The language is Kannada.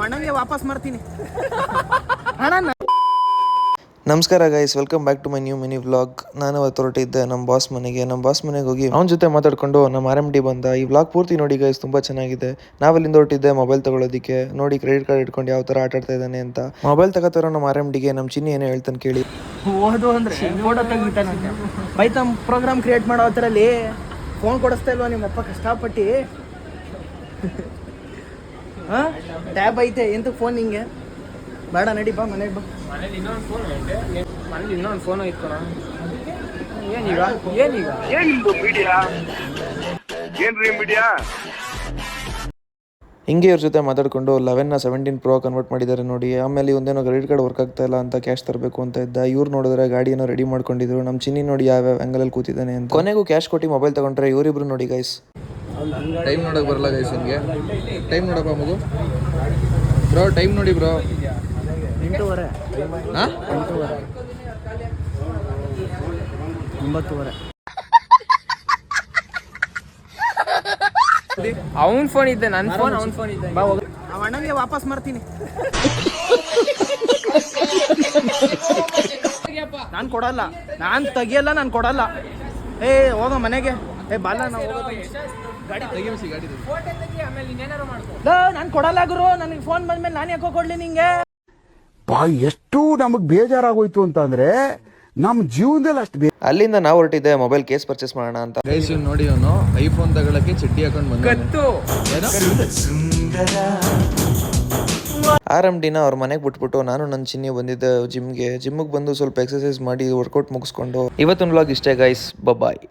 ಅಣ್ಣಂಗೆ ವಾಪಸ್ ಮಾಡ್ತೀನಿ ಅಣ್ಣ. ನಮಸ್ಕಾರ guys, welcome back to my new mini vlog. ನಾನು ಅವತ್ತು ಹೊರಟಿದ್ದೆ ನಮ್ಮ ಬಾಸ್ ಮನೆಗೆ ಹೋಗಿ ಅವನ ಜೊತೆ ಮಾತಾಡ್ಕೊಂಡು ನಮ್ಮ RMD ಬಂದ. ಈ ವ್ಲಾಗ್ ಪೂರ್ತಿ ನೋಡಿ ಗೈಸ್, ತುಂಬ ಚೆನ್ನಾಗಿದೆ. ನಾವಲ್ಲಿಂದ ಹೊರಟಿದ್ದೆ ಮೊಬೈಲ್ ತಗೊಳ್ಳೋದಕ್ಕೆ. ನೋಡಿ ಕ್ರೆಡಿಟ್ ಕಾರ್ಡ್ ಇಟ್ಕೊಂಡು ಯಾವ ಥರ ಆಟ ಆಡ್ತಾ ಇದ್ದಾನೆ ಅಂತ. ಮೊಬೈಲ್ ತಗೋತಾರೋ ನಮ್ಮ RMDಗೆ ನಮ್ಮ ಚಿನ್ನಿ ಏನೋ ಹೇಳ್ತಾನೆ ಕೇಳಿ. ಓದು ಅಂದರೆ ಫೋಟೋ ತೆಗಿತಾನಂತೆ. ಪೈಥಾನ್ ಪ್ರೋಗ್ರಾಮ್ ಕ್ರಿಯೇಟ್ ಮಾಡೋ ಥರಲ್ಲಿ ಫೋನ್ ಕೊಡಿಸ್ತಾ ಇಲ್ವಾ ನಿಮ್ಮಪ್ಪ ಕಷ್ಟಪಟ್ಟು? ಹಾಂ, ಟ್ಯಾಬ್ ಐತೆ ಎಂತ ಫೋನ್ ನಿಂಗೆ ಬೇಡ, ನಡಿ ಬಾ ಮನೆಗೆ ಬಾ. ಮನೇಲಿ ಇನ್ನೊಂದು ಫೋನ್ ಇಟ್ಕೊಳ. ಏನೀಗ ಹಿಂಗೆ ಇವ್ರ ಜೊತೆ ಮಾತಾಡ್ಕೊಂಡು 11ನ 17 Pro ಕನ್ವರ್ಟ್ ಮಾಡಿದ್ದಾರೆ ನೋಡಿ. ಆಮೇಲೆ ಒಂದೇನೋ ಕ್ರೆಡಿಟ್ ಕಾರ್ಡ್ ವರ್ಕ್ ಆಗ್ತಾ ಇಲ್ಲ ಅಂತ ಕ್ಯಾಶ್ ತರಬೇಕು ಅಂತ ಇದ್ದ. ಇವ್ರು ನೋಡಿದ್ರೆ ಗಾಡಿಯನ್ನು ರೆಡಿ ಮಾಡ್ಕೊಂಡಿದ್ರು. ನಮ್ಮ ಚಿನ್ನಿ ನೋಡಿ ಯಾವ್ಯಾವ ಆ್ಯಂಗಲಲ್ಲಿ ಕೂತಿದ್ದಾನೆ ಅಂತ. ಕೊನೆಗೂ ಕ್ಯಾಶ್ ಕೊಟ್ಟು ಮೊಬೈಲ್ ತಗೊಂಡ್ರೆ ಇವರಿಬ್ರು ನೋಡಿ ಗೈಸ್. ಟೈಮ್ ನೋಡೋಕೆ ಬರಲ್ಲ ಗೈಸ್ ನಿಮಗೆ. ಟೈಮ್ ನೋಡಪ್ಪ ಮಗು. ಬ್ರೋ ಟೈಮ್ ನೋಡಿ ಬ್ರೋ. 8:30. ಹಾಂ 8:30. 9:30. ಅವನ್ ಫೋನ್ ಇದ್ದೆ, ನನ್ನ ಫೋನ್ ಅವನ್ ಫೋನ್ ಇದ್ದೆ. ಬಾ ಹೋಗಿ ಅಣ್ಣಂಗೆ ವಾಪಸ್ ಮಾಡ್ತೀನಿ. ನಾನು ಕೊಡಲ್ಲ, ನಾನು ತೆಗಿಯಲ್ಲ, ನಾನು ಕೊಡಲ್ಲ. ಏ ಹೋಗ ಮನೆಗೆ. ಏ ಬಾಲ, ನಾವು ಗಾಡಿ ತೆಗಿಸಿ. ಆಮೇಲೆ ಇನ್ನೇನಾರು ಮಾಡ್ಕೊ. ನಾನು ಕೊಡಲ್ಲ ಗುರು. ನನಗೆ ಫೋನ್ ಬಂದ್ಮೇಲೆ ನಾನು ಯಾಕೋ ಕೊಡ್ಲಿ ನಿಂಗೆ? ಎಷ್ಟು ನಮಗ್ ಬೇಜಾರಾಗೋಯ್ತು ಅಂತಂದ್ರೆ ನಮ್ಮ ಜೀವನದಲ್ಲಿ ಅಷ್ಟು ಅಲ್ಲಿಂದ ನಾವು ಹೊರಟಿದ್ದೆ ಮೊಬೈಲ್ ಕೇಸ್ ಪರ್ಚೇಸ್ ಮಾಡೋಣ ಅಂತ. ಗೈಸ್ ಇವ್ನು ನೋಡಿ, ಅವನು ಐಫೋನ್ ತಗೊಳಕ್ಕೆ ಚಡ್ಡಿ ಹಾಕೊಂಡು ಬಂದ. RMDನ ಅವ್ರ ಮನೆಗೆ ಬಿಟ್ಬಿಟ್ಟು ನಾನು ನನ್ನ ಚಿನ್ನಿ ಬಂದಿದ್ದೆ ಜಿಮ್ಗೆ ಬಂದು ಸ್ವಲ್ಪ ಎಕ್ಸರ್ಸೈಸ್ ಮಾಡಿ ವರ್ಕೌಟ್ ಮುಗಿಸ್ಕೊಂಡು. ಇವತ್ತಿನ ವ್ಲಾಗ್ ಇಷ್ಟೇ ಗೈಸ್, ಬಾಯ್.